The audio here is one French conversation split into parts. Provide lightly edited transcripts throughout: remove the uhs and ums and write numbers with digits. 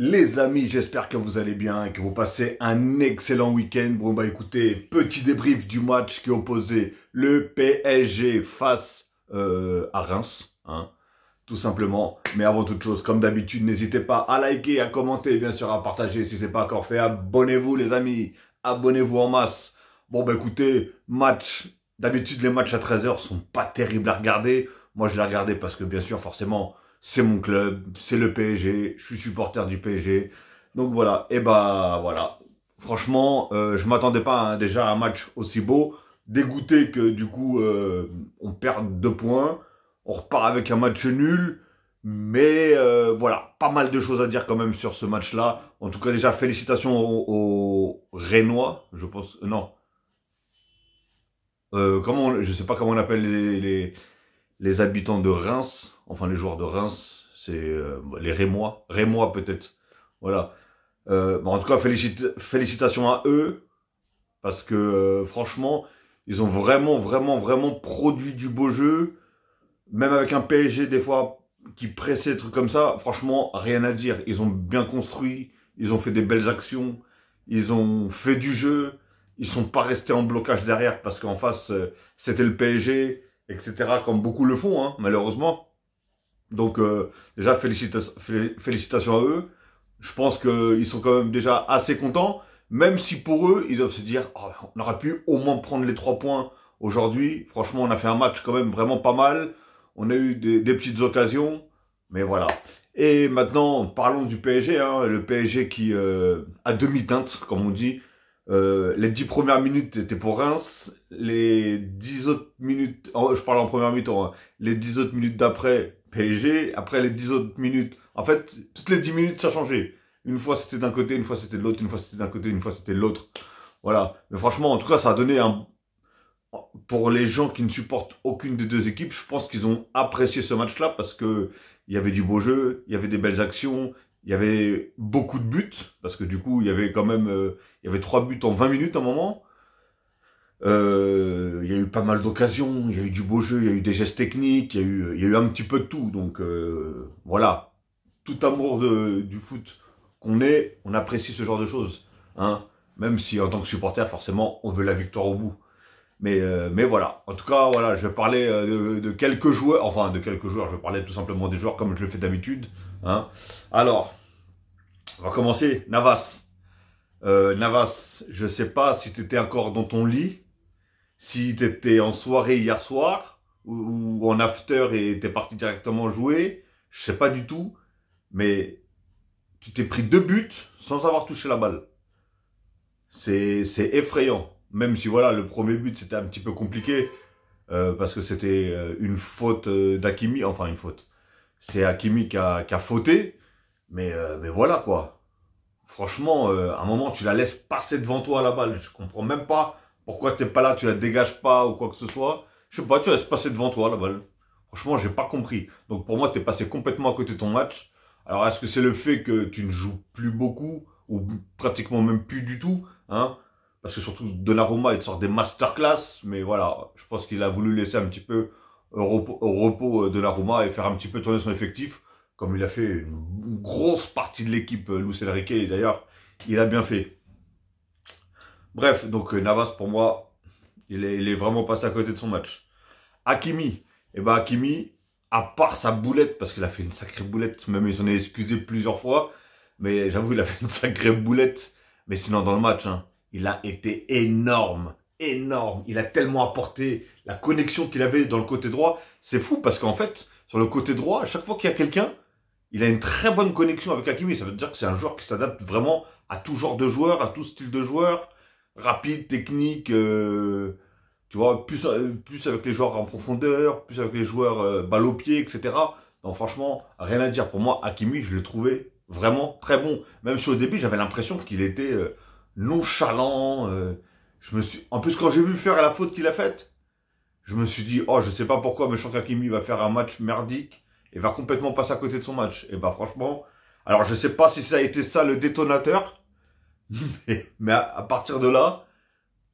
Les amis, j'espère que vous allez bien et que vous passez un excellent week-end. Bon bah écoutez, petit débrief du match qui opposait le PSG face à Reims, hein, tout simplement. Mais avant toute chose, comme d'habitude, n'hésitez pas à liker, à commenter, bien sûr à partager si c'est pas encore fait. Abonnez-vous les amis, abonnez-vous en masse. Bon bah écoutez, match, d'habitude les matchs à 13h sont pas terribles à regarder. Moi je l'ai regardé parce que bien sûr forcément c'est mon club, c'est le PSG, je suis supporter du PSG. Donc voilà, et bah voilà. Franchement, je m'attendais pas déjà à un match aussi beau. Dégoûté que du coup on perde 2 points. On repart avec un match nul. Mais voilà, pas mal de choses à dire quand même sur ce match-là. En tout cas déjà félicitations aux Rénois, je pense. Non. Je sais pas comment on appelle les habitants de Reims, enfin les joueurs de Reims, c'est les Rémois, Rémois peut-être. Voilà. Bon, en tout cas, félicitations à eux, parce que franchement, ils ont vraiment produit du beau jeu. Même avec un PSG, des fois, qui pressait des trucs comme ça, franchement, rien à dire. Ils ont bien construit, ils ont fait des belles actions, ils ont fait du jeu, ils sont pas restés en blocage derrière, parce qu'en face, c'était le PSG, etc., comme beaucoup le font, hein, malheureusement. Donc, déjà, félicitations à eux. Je pense qu'ils sont quand même déjà assez contents, même si pour eux, ils doivent se dire, oh, on aurait pu au moins prendre les 3 points aujourd'hui. Franchement, on a fait un match quand même vraiment pas mal. On a eu des petites occasions, mais voilà. Et maintenant, parlons du PSG, hein, le PSG qui a demi-teinte, comme on dit. Les 10 premières minutes étaient pour Reims, les 10 autres minutes, je parle en première mi-temps, hein, les 10 autres minutes d'après, PSG, après les 10 autres minutes, en fait, toutes les 10 minutes, ça changeait. Une fois c'était d'un côté, une fois c'était de l'autre, une fois c'était d'un côté, une fois c'était de l'autre. Voilà. Mais franchement, en tout cas, ça a donné un... Pour les gens qui ne supportent aucune des deux équipes, je pense qu'ils ont apprécié ce match-là parce que il y avait du beau jeu, il y avait des belles actions, il y avait beaucoup de buts, parce que du coup, il y avait quand même, il y avait 3 buts en 20 minutes à un moment. Il y a eu pas mal d'occasions, il y a eu du beau jeu, il y a eu des gestes techniques, il y a eu un petit peu de tout. Donc voilà, tout amour du foot qu'on est, on apprécie ce genre de choses, hein. Même si en tant que supporter, forcément, on veut la victoire au bout. Mais voilà. En tout cas, voilà, je vais parler de quelques joueurs, enfin de quelques joueurs. Je vais parler tout simplement des joueurs comme je le fais d'habitude, hein. Alors, on va commencer. Navas. Navas, je sais pas si t'étais encore dans ton lit, si t'étais en soirée hier soir, ou en after et t'es parti directement jouer. Je sais pas du tout, mais tu t'es pris 2 buts sans avoir touché la balle. C'est effrayant. Même si voilà, le premier but c'était un petit peu compliqué, parce que c'était une faute d'Hakimi, enfin une faute. C'est Hakimi qui a fauté, mais voilà quoi. Franchement, à un moment, tu la laisses passer devant toi la balle. Je comprends même pas pourquoi t'es pas là, tu la dégages pas ou quoi que ce soit. Je sais pas, tu laisses passer devant toi la balle. Franchement, j'ai pas compris. Donc pour moi, t'es passé complètement à côté de ton match. Alors est-ce que c'est le fait que tu ne joues plus beaucoup ou pratiquement même plus du tout, hein? Parce que surtout Donnarumma, il te sort des masterclass, mais voilà, je pense qu'il a voulu laisser un petit peu au repos Donnarumma et faire un petit peu tourner son effectif comme il a fait une grosse partie de l'équipe, Luis Enrique, et d'ailleurs, il a bien fait. Bref, donc Navas, pour moi, il est vraiment passé à côté de son match. Hakimi, Hakimi, à part sa boulette, parce qu'il a fait une sacrée boulette, même il s'en est excusé plusieurs fois, mais j'avoue, il a fait une sacrée boulette, mais sinon, dans le match, hein, il a été énorme, énorme. Il a tellement apporté la connexion qu'il avait dans le côté droit. C'est fou, parce qu'en fait, sur le côté droit, à chaque fois qu'il y a quelqu'un, il a une très bonne connexion avec Hakimi. Ça veut dire que c'est un joueur qui s'adapte vraiment à tout genre de joueur, à tout style de joueur. Rapide, technique, tu vois, plus avec les joueurs en profondeur, plus avec les joueurs balle au pied, etc. Donc franchement, rien à dire. Pour moi, Hakimi, je l'ai trouvé vraiment très bon. Même si au début, j'avais l'impression qu'il était nonchalant. En plus, quand j'ai vu faire la faute qu'il a faite, je me suis dit, oh, je sais pas pourquoi, mais je sens qu'Hakimi va faire un match merdique et va complètement passer à côté de son match. Et bah franchement, alors je sais pas si ça a été ça le détonateur, mais à partir de là,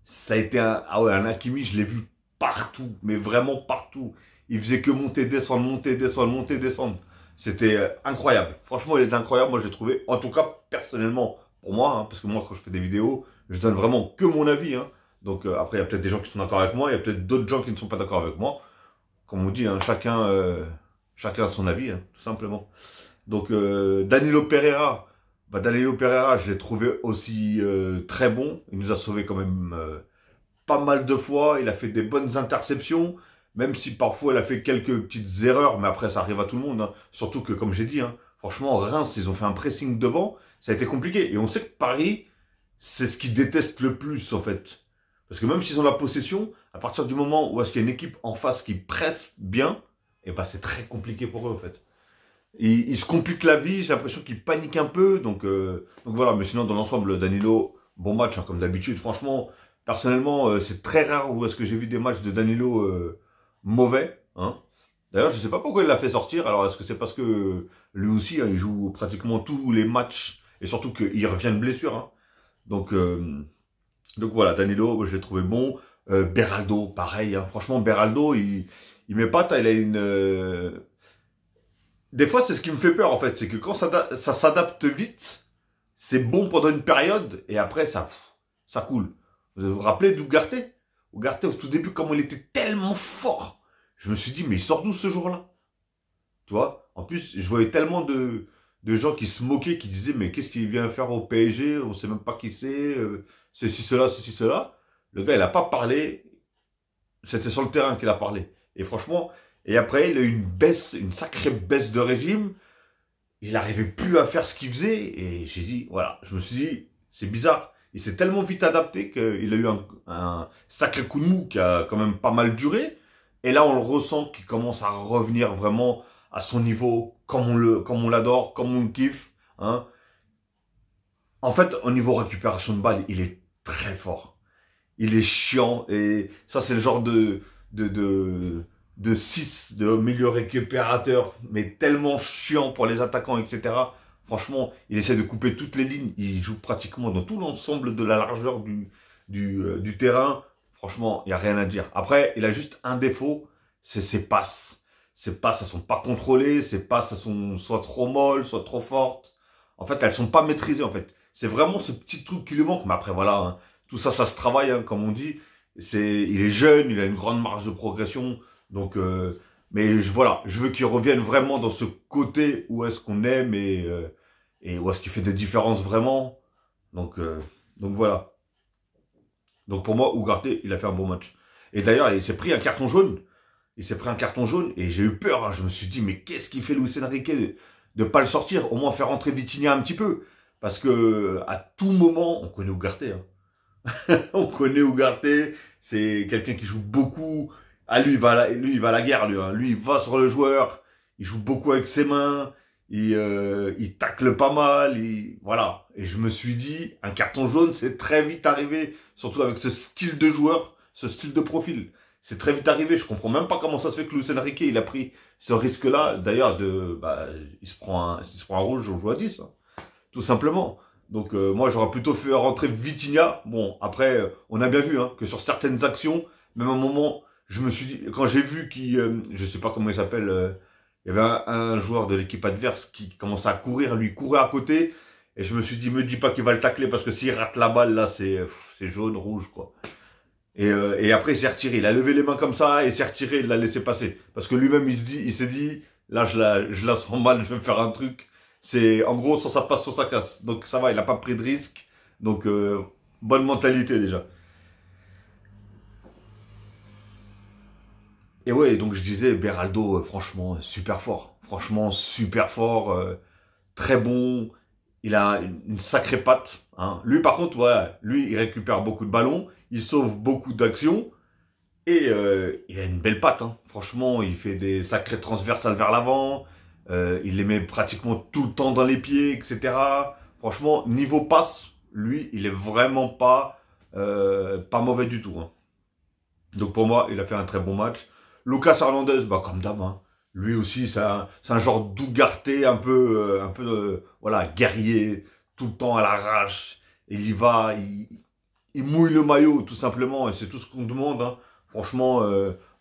ça a été un Hakimi, je l'ai vu partout, mais vraiment partout. Il faisait que monter, descendre, monter, descendre, monter, descendre. C'était incroyable. Franchement, il était incroyable. Moi, j'ai trouvé, en tout cas, personnellement, pour moi, hein, parce que moi, quand je fais des vidéos, je donne vraiment que mon avis. Hein. Donc, après, il y a peut-être des gens qui sont d'accord avec moi, il y a peut-être d'autres gens qui ne sont pas d'accord avec moi. Comme on dit, hein, chacun a son avis, hein, tout simplement. Donc, Danilo Pereira, Danilo Pereira, je l'ai trouvé aussi très bon. Il nous a sauvé quand même pas mal de fois. Il a fait des bonnes interceptions, même si parfois il a fait quelques petites erreurs, mais après ça arrive à tout le monde. Hein. Surtout que, comme j'ai dit, hein, franchement, Reims, ils ont fait un pressing devant, ça a été compliqué. Et on sait que Paris, c'est ce qu'ils détestent le plus, en fait. Parce que même s'ils ont la possession, à partir du moment où est-ce qu'il y a une équipe en face qui presse bien, et ben c'est très compliqué pour eux, en fait. Ils se compliquent la vie, j'ai l'impression qu'ils paniquent un peu, donc voilà. Mais sinon, dans l'ensemble, Danilo, bon match, hein, comme d'habitude. Franchement, personnellement, c'est très rare où est-ce que j'ai vu des matchs de Danilo mauvais. Hein. D'ailleurs, je sais pas pourquoi il l'a fait sortir. Alors, est-ce que c'est parce que lui aussi, hein, il joue pratiquement tous les matchs, et surtout qu'il revient de blessure. Hein. Donc, donc voilà, Danilo, je l'ai trouvé bon. Beraldo, pareil. Hein. Franchement, Beraldo, il m'épate. Il a une... Des fois, c'est ce qui me fait peur, en fait. C'est que quand ça s'adapte vite, c'est bon pendant une période, et après, ça coule. Vous vous rappelez d'Ougarté? Ougarté, au tout début, comment il était tellement fort. Je me suis dit, mais il sort d'où ce jour-là? Tu vois? En plus, je voyais tellement de gens qui se moquaient, qui disaient, mais qu'est-ce qu'il vient faire au PSG? On sait même pas qui c'est. Ceci, cela, ceci, cela. Le gars, il a pas parlé. C'était sur le terrain qu'il a parlé. Et franchement, et après, il a eu une baisse, une sacrée baisse de régime. Il n'arrivait plus à faire ce qu'il faisait. Et j'ai dit, voilà, je me suis dit, c'est bizarre. Il s'est tellement vite adapté qu'il a eu un sacré coup de mou qui a quand même pas mal duré. Et là, on le ressent qu'il commence à revenir vraiment à son niveau, comme on l'adore, comme on le kiffe. Hein. En fait, au niveau récupération de balles, il est très fort. Il est chiant. Et ça, c'est le genre de, de, de 6 de milieu récupérateur, mais tellement chiant pour les attaquants, etc. Franchement, il essaie de couper toutes les lignes. Il joue pratiquement dans tout l'ensemble de la largeur du terrain. Franchement, il n'y a rien à dire. Après, il a juste un défaut, c'est ses passes. Ses passes, elles sont pas contrôlées. Ses passes, elles sont soit trop molles, soit trop fortes. En fait, elles sont pas maîtrisées, en fait. C'est vraiment ce petit truc qui lui manque. Mais après, voilà, hein, tout ça, ça se travaille, hein, comme on dit. Il est jeune, il a une grande marge de progression. Donc, mais voilà, je veux qu'il revienne vraiment dans ce côté où est-ce qu'on aime et où est-ce qu'il fait des différences vraiment. Donc, donc voilà. Donc pour moi, Ugarte, il a fait un bon match. Et d'ailleurs, il s'est pris un carton jaune. Il s'est pris un carton jaune et j'ai eu peur. Hein. Je me suis dit, mais qu'est-ce qu'il fait Luis Enrique de pas le sortir, au moins faire rentrer Vitinha un petit peu. Parce que à tout moment, on connaît Ugarte. Hein. On connaît Ugarte, c'est quelqu'un qui joue beaucoup. Ah, lui, il va à la guerre, lui. Hein. Lui, il va sur le joueur. Il joue beaucoup avec ses mains. Il tacle pas mal. Voilà. Et je me suis dit, un carton jaune, c'est très vite arrivé. Surtout avec ce style de joueur, ce style de profil. C'est très vite arrivé. Je comprends même pas comment ça se fait que Luis Enrique, il a pris ce risque-là. D'ailleurs, il se prend un rouge, on joue à 10. Hein. Tout simplement. Donc moi j'aurais plutôt fait rentrer Vitinha. Bon après on a bien vu hein, que sur certaines actions, même à un moment, je me suis dit quand j'ai vu je sais pas comment il s'appelle, il y avait un joueur de l'équipe adverse qui commençait à courir, lui courait à côté et je me suis dit me dis pas qu'il va le tacler parce que s'il rate la balle là c'est jaune rouge quoi. Et après il s'est retiré, il a levé les mains comme ça et s'est retiré, il l'a laissé passer parce que lui-même il s'est dit là je la sens mal, je vais faire un truc. C'est en gros, soit ça passe, soit ça casse. Donc ça va, il n'a pas pris de risque. Donc bonne mentalité déjà. Et ouais, donc je disais, Beraldo, franchement, super fort. Franchement, super fort. Très bon. Il a une sacrée patte. Hein. Lui, par contre, ouais, lui, il récupère beaucoup de ballons. Il sauve beaucoup d'actions. Et il a une belle patte. Hein. Franchement, il fait des sacrées transversales vers l'avant. Il les met pratiquement tout le temps dans les pieds, etc. Franchement, niveau passe, lui, il est vraiment pas mauvais du tout. Hein. Donc pour moi, il a fait un très bon match. Lucas Hernandez, bah comme d'hab, hein. Lui aussi, c'est un genre d'Ougarté, voilà, guerrier, tout le temps à l'arrache. Il y va, il mouille le maillot, tout simplement, et c'est tout ce qu'on demande. Hein. Franchement,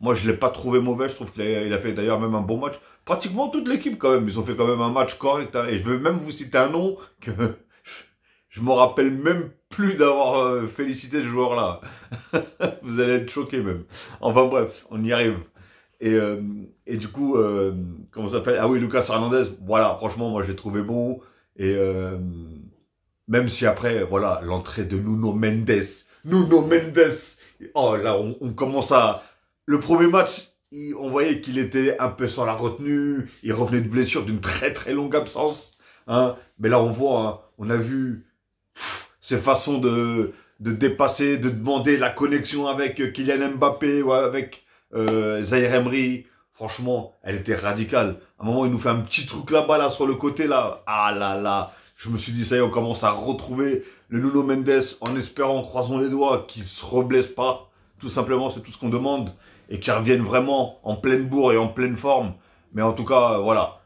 Moi, je l'ai pas trouvé mauvais. Je trouve qu'il a fait d'ailleurs même un bon match. Pratiquement toute l'équipe, quand même. Ils ont fait quand même un match correct. Hein. Et je vais même vous citer un nom que je me rappelle même plus d'avoir félicité ce joueur-là. Vous allez être choqués même. Enfin bref, on y arrive. Et du coup, comment ça s'appelle? Ah oui, Lucas Hernandez. Voilà, franchement, moi, je l'ai trouvé bon. Et même si après, voilà, l'entrée de Nuno Mendes. Nuno Mendes. Oh là, on commence à... Le premier match, on voyait qu'il était un peu sans la retenue. Il revenait de blessure d'une très très longue absence. Hein. Mais là, on voit, hein, on a vu ses façons de dépasser, de demander la connexion avec Kylian Mbappé ou avec Zaïre Emery. Franchement, elle était radicale. À un moment, il nous fait un petit truc là-bas, là, sur le côté, là. Ah là là. Je me suis dit, ça y est, on commence à retrouver le Nuno Mendes en espérant, croisons les doigts, qu'il se reblesse pas. Tout simplement, c'est tout ce qu'on demande. Et qu'il revienne vraiment en pleine bourre et en pleine forme. Mais en tout cas, voilà.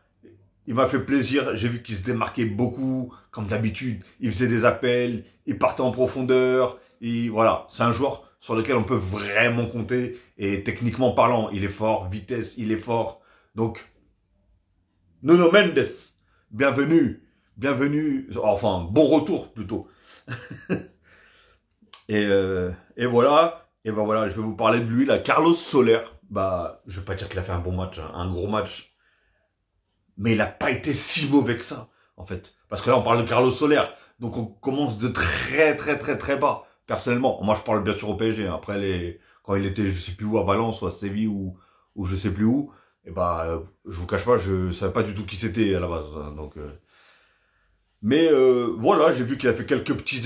Il m'a fait plaisir. J'ai vu qu'il se démarquait beaucoup, comme d'habitude. Il faisait des appels, il partait en profondeur. Et voilà, c'est un joueur sur lequel on peut vraiment compter. Et techniquement parlant, il est fort. Vitesse, il est fort. Donc, Nuno Mendes, bienvenue. Bienvenue. Enfin, bon retour plutôt. et voilà. Et ben voilà, je vais vous parler de lui, là. Carlos Soler. Bah, je vais pas dire qu'il a fait un bon match, hein, un gros match. Mais il n'a pas été si mauvais que ça, en fait. Parce que là, on parle de Carlos Soler. Donc, on commence de très, très, très, très bas. Personnellement, moi, je parle bien sûr au PSG. Hein. Après, quand il était, je sais plus où, à Valence ou à Séville ou je sais plus où, et bah, je vous cache pas, je savais pas du tout qui c'était à la base. Hein. Donc, mais voilà, j'ai vu qu'il a fait quelques petits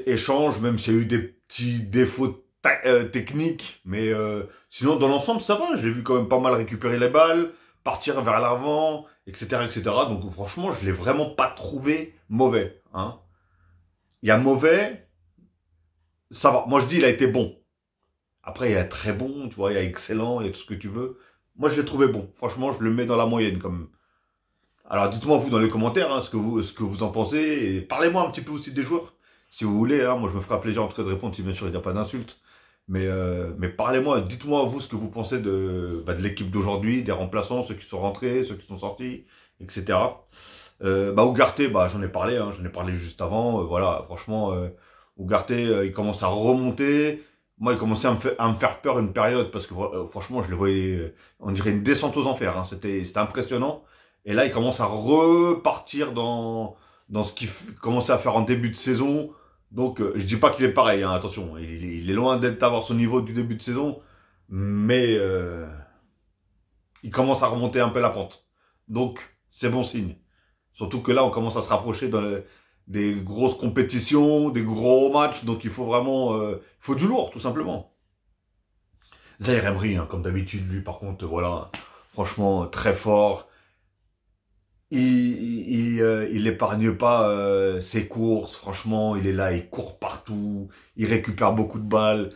échanges, même s'il y a eu des petits défauts techniques. Mais sinon, dans l'ensemble, ça va. Je l'ai vu quand même pas mal récupérer les balles, partir vers l'avant, etc., etc. Donc franchement, je l'ai vraiment pas trouvé mauvais. Hein. Il y a mauvais, ça va. Moi, je dis, il a été bon. Après, il y a très bon, tu vois, il y a excellent, il y a tout ce que tu veux. Moi, je l'ai trouvé bon. Franchement, je le mets dans la moyenne quand même. Alors, dites-moi, vous, dans les commentaires, hein, ce que vous en pensez. Et parlez-moi un petit peu aussi des joueurs, si vous voulez. Hein. Moi, je me ferai plaisir en tout cas de répondre, si bien sûr, il n'y a pas d'insultes. Mais parlez-moi, dites-moi, vous, ce que vous pensez de l'équipe d'aujourd'hui, des remplaçants, ceux qui sont rentrés, ceux qui sont sortis, etc. Ugarte, j'en ai parlé, hein, j'en ai parlé juste avant. Voilà, franchement, Ugarte, il commence à remonter. Moi, il commençait à me faire peur une période, parce que franchement, je le voyais, on dirait une descente aux enfers. Hein, c'était impressionnant. Et là, il commence à repartir dans ce qu'il commençait à faire en début de saison. Donc, je dis pas qu'il est pareil, hein, attention. Il est loin d'être à avoir son niveau du début de saison. Mais il commence à remonter un peu la pente. Donc, c'est bon signe. Surtout que là, on commence à se rapprocher des grosses compétitions, des gros matchs. Donc, il faut vraiment... il faut du lourd, tout simplement. Zaïre Emery, hein, comme d'habitude, lui, par contre, voilà. Franchement, très fort. Il épargne pas ses courses, franchement, il est là, il court partout, il récupère beaucoup de balles,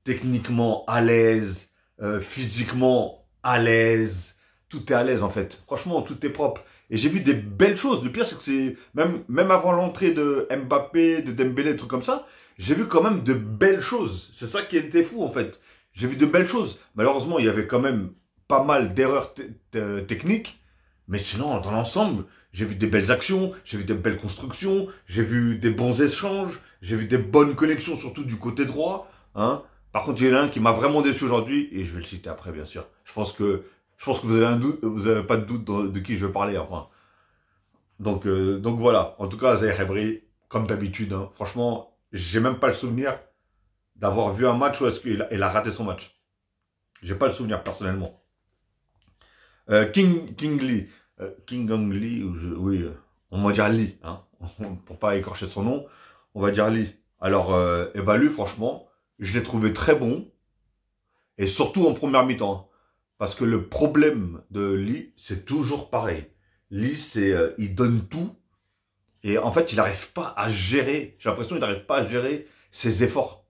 techniquement à l'aise, physiquement à l'aise, tout est à l'aise en fait. Franchement, tout est propre. Et j'ai vu des belles choses. Le pire, c'est que c'est même avant l'entrée de Mbappé, de Dembélé, des trucs comme ça, j'ai vu quand même de belles choses. C'est ça qui était fou en fait. J'ai vu de belles choses. Malheureusement, il y avait quand même pas mal d'erreurs techniques. Mais sinon, dans l'ensemble, j'ai vu des belles actions, j'ai vu des belles constructions, j'ai vu des bons échanges, j'ai vu des bonnes connexions, surtout du côté droit. Hein. Par contre, il y en a un qui m'a vraiment déçu aujourd'hui, et je vais le citer après, bien sûr. Je pense que vous avez un doute, vous avez pas de doute de qui je vais parler, enfin. Donc voilà. En tout cas, Zaïre Emery, comme d'habitude, hein, franchement, j'ai même pas le souvenir d'avoir vu un match où est-ce qu'il a raté son match. J'ai pas le souvenir, personnellement. King Lee. King Hong Lee, oui, on va dire Lee, hein, pour pas écorcher son nom, on va dire Lee. Alors, lui, franchement, je l'ai trouvé très bon, et surtout en première mi-temps, parce que le problème de Lee, c'est toujours pareil. Lee, il donne tout, et en fait, il n'arrive pas à gérer, j'ai l'impression qu'il n'arrive pas à gérer ses efforts.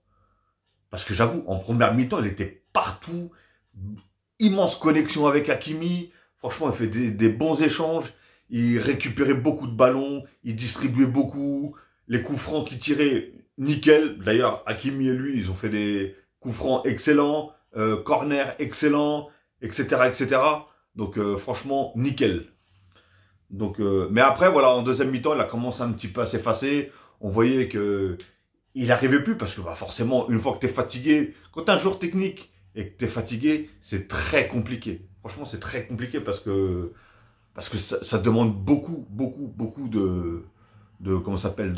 Parce que j'avoue, en première mi-temps, il était partout, immense connexion avec Hakimi. Franchement, il fait des bons échanges. Il récupérait beaucoup de ballons. Il distribuait beaucoup. Les coups francs qu'il tirait, nickel. D'ailleurs, Hakimi et lui, ils ont fait des coups francs excellents. corner excellent, etc., etc. Donc franchement, nickel. Donc, mais après, voilà, en deuxième mi-temps, il a commencé un petit peu à s'effacer. On voyait que il n'arrivait plus parce que bah, forcément, une fois que tu es fatigué, quand tu es un joueur technique et que tu es fatigué, c'est très compliqué. Franchement, c'est très compliqué parce que ça demande beaucoup comment ça s'appelle,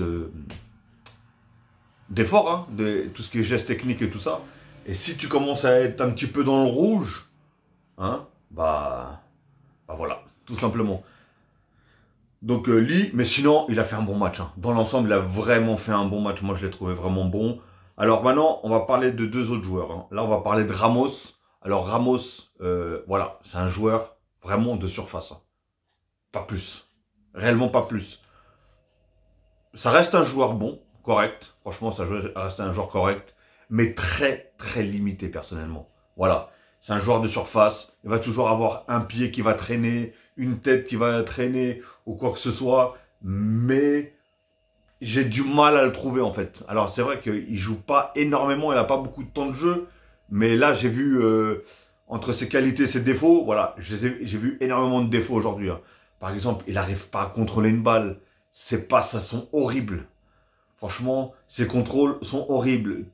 d'efforts, hein, de tout ce qui est gestes techniques et tout ça. Et si tu commences à être un petit peu dans le rouge, hein, bah voilà, tout simplement. Donc Lee, mais sinon, il a fait un bon match. Hein. Dans l'ensemble, il a vraiment fait un bon match. Moi, je l'ai trouvé vraiment bon. Alors maintenant, on va parler de deux autres joueurs. Hein. Là, on va parler de Ramos. Alors Ramos, voilà, c'est un joueur vraiment de surface. Hein. Pas plus. Réellement pas plus. Ça reste un joueur bon, correct. Franchement, ça reste un joueur correct. Mais très limité, personnellement. Voilà. C'est un joueur de surface. Il va toujours avoir un pied qui va traîner, une tête qui va traîner ou quoi que ce soit. Mais j'ai du mal à le trouver en fait. Alors c'est vrai qu'il joue pas énormément, il n'a pas beaucoup de temps de jeu. Mais là j'ai vu entre ses qualités et ses défauts, voilà, j'ai vu énormément de défauts aujourd'hui. Hein. Par exemple, il n'arrive pas à contrôler une balle. Ses passes, elles sont horribles. Franchement, ses contrôles sont horribles.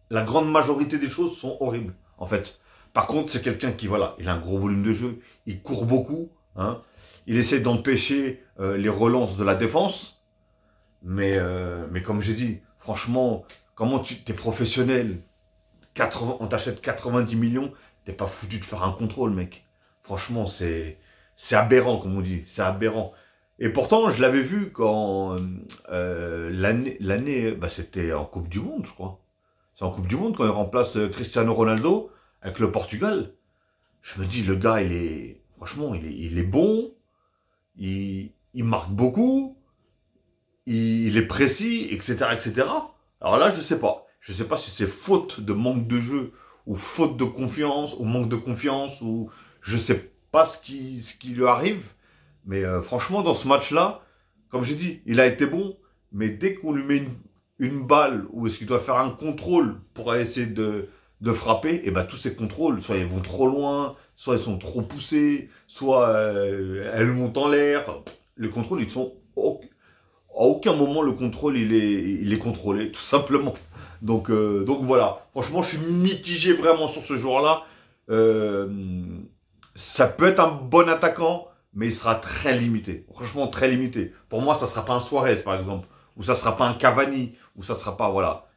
La grande majorité des choses sont horribles en fait. Par contre, c'est quelqu'un qui, voilà, il a un gros volume de jeu, il court beaucoup, hein. Il essaie d'empêcher les relances de la défense. Mais comme j'ai dit, franchement, comment t'es professionnel, on t'achète 90 millions, t'es pas foutu de faire un contrôle, mec. Franchement, c'est aberrant, comme on dit, c'est aberrant. Et pourtant, je l'avais vu quand l'année, bah, c'était en Coupe du Monde, je crois. C'est en Coupe du Monde quand il remplace Cristiano Ronaldo avec le Portugal. Je me dis, le gars, franchement, il est bon, il marque beaucoup, il est précis, etc., etc. Alors là, je sais pas. Je sais pas si c'est faute de manque de jeu, ou faute de confiance, ou manque de confiance, ou je sais pas ce qui lui arrive. Mais franchement, dans ce match-là, comme j'ai dit, il a été bon, mais dès qu'on lui met une balle, ou est-ce qu'il doit faire un contrôle pour essayer de frapper, et ben tous ces contrôles, soit ils vont trop loin, soit ils sont trop poussés, soit elles montent en l'air. Les contrôles, ils sont à aucun moment le contrôle il est contrôlé, tout simplement. Donc voilà. Franchement, je suis mitigé vraiment sur ce joueur-là. Ça peut être un bon attaquant, mais il sera très limité. Franchement, très limité. Pour moi, ça sera pas un Suarez, par exemple, ou ça sera pas un Cavani, ou ça sera pas, voilà.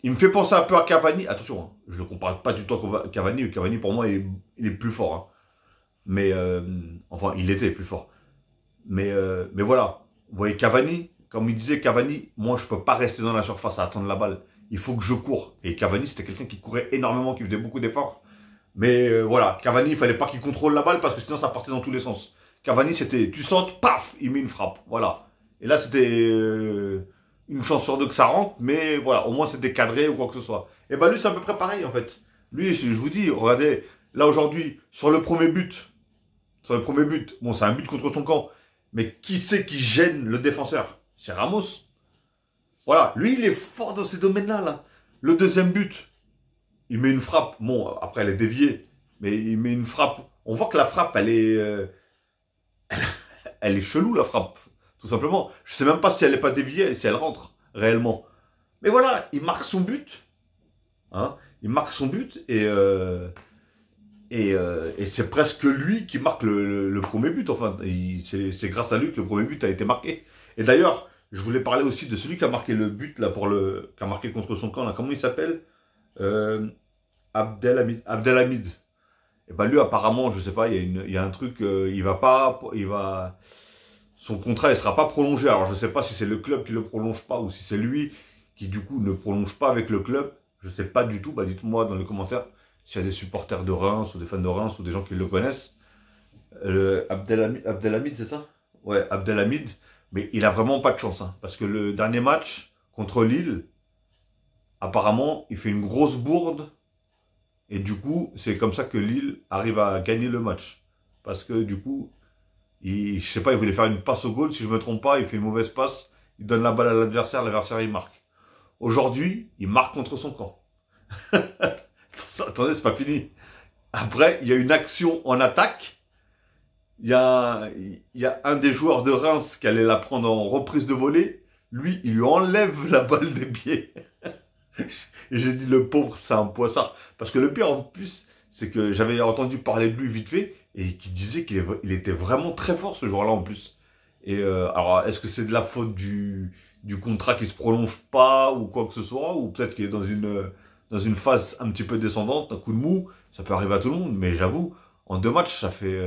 Il me fait penser un peu à Cavani. Attention, hein, je le compare pas du tout à Cavani. Cavani, pour moi, il est plus fort. Hein. Mais enfin, il était plus fort. Mais voilà, vous voyez Cavani, comme il disait Cavani, moi je peux pas rester dans la surface à attendre la balle. Il faut que je cours. Et Cavani, c'était quelqu'un qui courait énormément, qui faisait beaucoup d'efforts. Mais voilà, Cavani, il fallait pas qu'il contrôle la balle parce que sinon ça partait dans tous les sens. Cavani, c'était, tu sautes, paf, il met une frappe. Voilà. Et là, c'était une chance sur deux que ça rentre, mais voilà, au moins c'était cadré ou quoi que ce soit. Et ben lui, c'est à peu près pareil en fait. Lui, je vous dis, regardez, là aujourd'hui, sur le premier but, bon, c'est un but contre son camp. Mais qui c'est qui gêne le défenseur? C'est Ramos. Voilà, lui, il est fort dans ces domaines-là. Là. Le deuxième but, il met une frappe. Bon, après, elle est déviée. Mais il met une frappe. On voit que la frappe, elle est chelou, la frappe. Tout simplement. Je sais même pas si elle n'est pas déviée, si elle rentre réellement. Mais voilà, il marque son but. Hein, il marque son but et c'est presque lui qui marque le premier but. Enfin, c'est grâce à lui que le premier but a été marqué. Et d'ailleurs, je voulais parler aussi de celui qui a marqué le but là qui a marqué contre son camp là. Comment il s'appelle? Abdelhamid. Et ben lui apparemment, je sais pas, il y a un truc, son contrat il sera pas prolongé. Alors je sais pas si c'est le club qui le prolonge pas ou si c'est lui qui du coup ne prolonge pas avec le club. Je sais pas du tout. Bah dites-moi dans les commentaires. S'il y a des supporters de Reims ou des fans de Reims ou des gens qui le connaissent. Abdelhamid, c'est ça? Ouais, Abdelhamid. Mais il a vraiment pas de chance. Hein, parce que le dernier match contre Lille, apparemment, il fait une grosse bourde. Et du coup, c'est comme ça que Lille arrive à gagner le match. Parce que du coup, je sais pas, il voulait faire une passe au goal. Si je me trompe pas, il fait une mauvaise passe. Il donne la balle à l'adversaire il marque. Aujourd'hui, il marque contre son camp. Attendez, c'est pas fini. Après, il y a une action en attaque. Il y a un des joueurs de Reims qui allait la prendre en reprise de volée. Lui, il lui enlève la balle des pieds. Et j'ai dit, le pauvre, c'est un poissard. Parce que le pire, en plus, c'est que j'avais entendu parler de lui vite fait, et qui disait qu'il était vraiment très fort, ce joueur-là, en plus. Et alors, est-ce que c'est de la faute du contrat qui se prolonge pas, ou quoi que ce soit, ou peut-être qu'il est dans une phase un petit peu descendante, un coup de mou, ça peut arriver à tout le monde, mais j'avoue, en 2 matchs, ça fait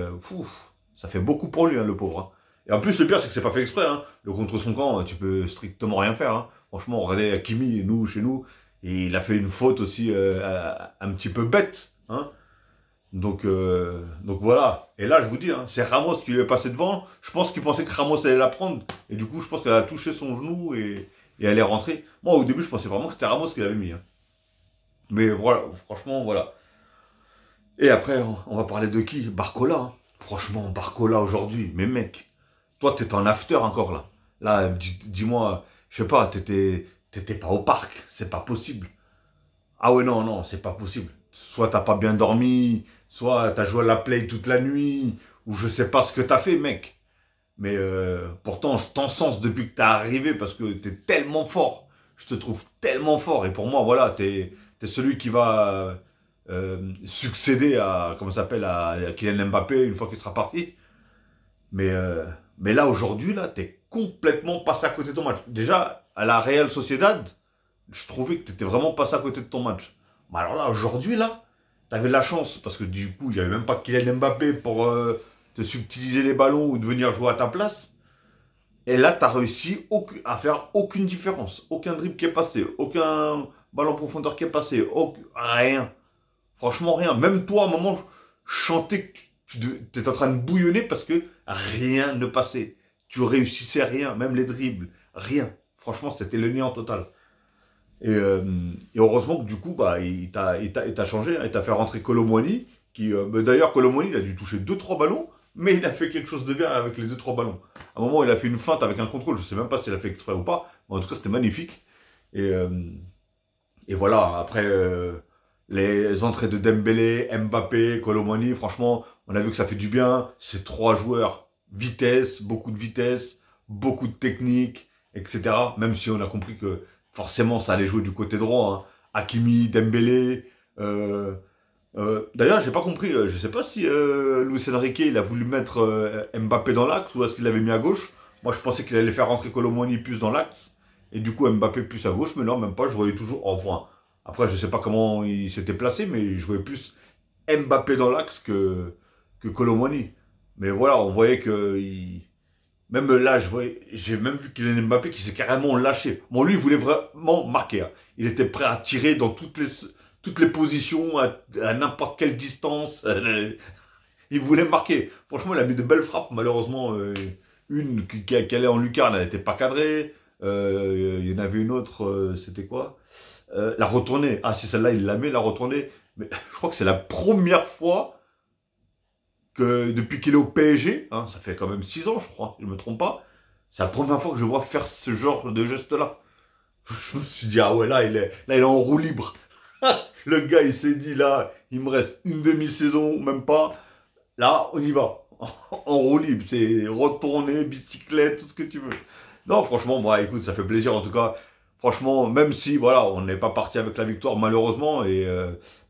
beaucoup pour lui, hein, le pauvre. Hein. Et en plus, le pire, c'est que c'est pas fait exprès. Hein. Le contre son camp, tu peux strictement rien faire. Hein. Franchement, regardez Hakimi, chez nous, et il a fait une faute aussi un petit peu bête. Hein. Donc voilà. Et là, je vous dis, hein, c'est Ramos qui lui est passé devant. Je pense qu'il pensait que Ramos allait la prendre. Et du coup, je pense qu'elle a touché son genou et elle est rentrée. Moi, au début, je pensais vraiment que c'était Ramos qui l'avait mis. Hein. Mais voilà, franchement, voilà. Et après, on va parler de qui? Barcola. Hein. Franchement, Barcola aujourd'hui. Mais mec, toi, t'es en after encore là. Là, dis-moi, je sais pas, t'étais pas au parc. C'est pas possible. Ah ouais, non, non, c'est pas possible. Soit t'as pas bien dormi, soit t'as joué à la play toute la nuit, ou je sais pas ce que t'as fait, mec. Mais pourtant, je t'encense depuis que t'es arrivé parce que t'es tellement fort. Je te trouve tellement fort. Et pour moi, voilà, t'es celui qui va succéder à, comment ça s'appelle, à Kylian Mbappé une fois qu'il sera parti. Mais, euh, mais là, aujourd'hui, là, t'es complètement passé à côté de ton match. Déjà, à la Real Sociedad, je trouvais que t'étais vraiment passé à côté de ton match. Mais alors là, aujourd'hui, là, t'avais la chance, parce que du coup, il n'y avait même pas Kylian Mbappé pour te subtiliser les ballons ou de venir jouer à ta place. Et là, t'as réussi à faire aucune différence. Aucun dribble qui est passé, aucun ballon en profondeur qui est passé, rien. Franchement, rien. Même toi, à un moment, je sentais que tu étais en train de bouillonner parce que rien ne passait. Tu réussissais rien, même les dribbles, rien. Franchement, c'était le néant total. Et heureusement que du coup, bah, il t'a changé, hein, il t'a fait rentrer Kolo Muani, qui, d'ailleurs, Kolo Muani, il a dû toucher 2-3 ballons, mais il a fait quelque chose de bien avec les 2-3 ballons. À un moment, il a fait une feinte avec un contrôle, je sais même pas s'il a fait exprès ou pas, mais en tout cas, c'était magnifique. Et, euh, et voilà, après, les entrées de Dembélé, Mbappé, Kolo Muani, franchement, on a vu que ça fait du bien. Ces 3 joueurs, vitesse, beaucoup de technique, etc. Même si on a compris que forcément, ça allait jouer du côté droit. Hein. Hakimi, Dembélé. D'ailleurs, j'ai pas compris. Je sais pas si Luis Enrique il a voulu mettre Mbappé dans l'axe ou est-ce qu'il l'avait mis à gauche. Moi, je pensais qu'il allait faire rentrer Kolo Muani plus dans l'axe et du coup Mbappé plus à gauche. Mais non, même pas. Je voyais toujours. Enfin, après, je sais pas comment il s'était placé, mais je voyais plus Mbappé dans l'axe que Kolo Muani. Mais voilà, on voyait que même là, j'ai même vu Kylian Mbappé qui s'est carrément lâché. Bon, lui, il voulait vraiment marquer. Hein. Il était prêt à tirer dans toutes les positions, à n'importe quelle distance. Il voulait marquer. Franchement, il a mis de belles frappes. Malheureusement, une qui allait en lucarne, elle n'était pas cadrée. Il y en avait une autre, c'était quoi? La retournée. Ah, si celle-là, il la met, la retournée. Mais je crois que c'est la première fois que depuis qu'il est au PSG, hein, ça fait quand même 6 ans, je crois, je me trompe pas, c'est la première fois que je vois faire ce genre de geste-là. Je me suis dit, ah ouais, là, il est en roue libre. Le gars, il s'est dit, là, il me reste une demi-saison, même pas. Là, on y va. En roue libre, c'est retourner, bicyclette, tout ce que tu veux. Non, franchement, moi, écoute, ça fait plaisir, en tout cas. Franchement, même si, voilà, on n'est pas parti avec la victoire, malheureusement. Et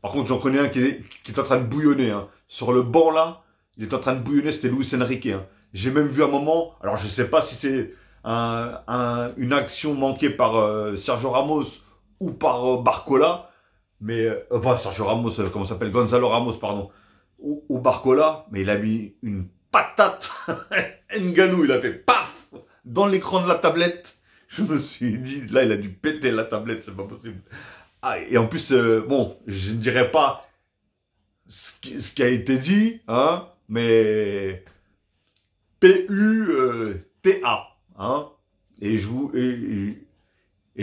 par contre, j'en connais un qui est en train de bouillonner. Hein. Sur le banc, là, il est en train de bouillonner, c'était Luis Enrique. Hein. J'ai même vu un moment, alors je sais pas si c'est une action manquée par Sergio Ramos ou par Barcola, mais pas Sergio Ramos, comment ça s'appelle, Gonzalo Ramos, pardon, ou Barcola, mais il a mis une patate. Ngannou, il a fait paf dans l'écran de la tablette. Je me suis dit, là, il a dû péter la tablette, c'est pas possible. Ah, et en plus, bon, je ne dirais pas ce qui a été dit, hein, mais P-U-T-A, hein, et je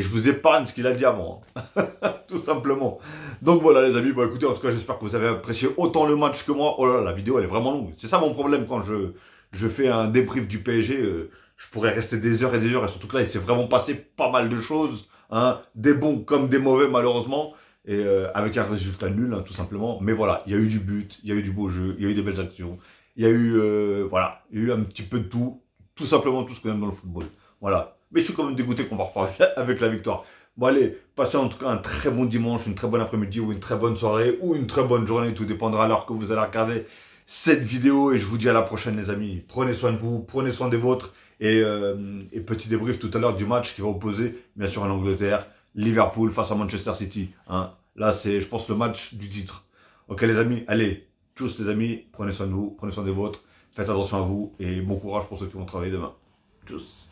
vous épargne ce qu'il a dit avant, hein. Tout simplement. Donc voilà les amis, bon écoutez, en tout cas j'espère que vous avez apprécié autant le match que moi. Oh là là, la vidéo elle est vraiment longue. C'est ça mon problème quand je fais un débrief du PSG. Je pourrais rester des heures et des heures, et surtout que là il s'est vraiment passé pas mal de choses, hein, des bons comme des mauvais malheureusement. et avec un résultat nul, hein, tout simplement. Mais voilà, il y a eu du but, il y a eu du beau jeu, il y a eu des belles actions, il y a eu, voilà, il y a eu un petit peu de tout simplement tout ce qu'on aime dans le football. Voilà. Mais je suis quand même dégoûté qu'on part pas avec la victoire. Bon allez, passez en tout cas un très bon dimanche, une très bonne après-midi ou une très bonne soirée ou une très bonne journée, tout dépendra à l'heure que vous allez regarder cette vidéo et je vous dis à la prochaine les amis. Prenez soin de vous, prenez soin des vôtres et petit débrief tout à l'heure du match qui va opposer bien sûr en Angleterre, Liverpool face à Manchester City. Hein. Là c'est je pense le match du titre. Ok les amis, allez, tchuss les amis, prenez soin de vous, prenez soin des vôtres, faites attention à vous et bon courage pour ceux qui vont travailler demain. Tchuss.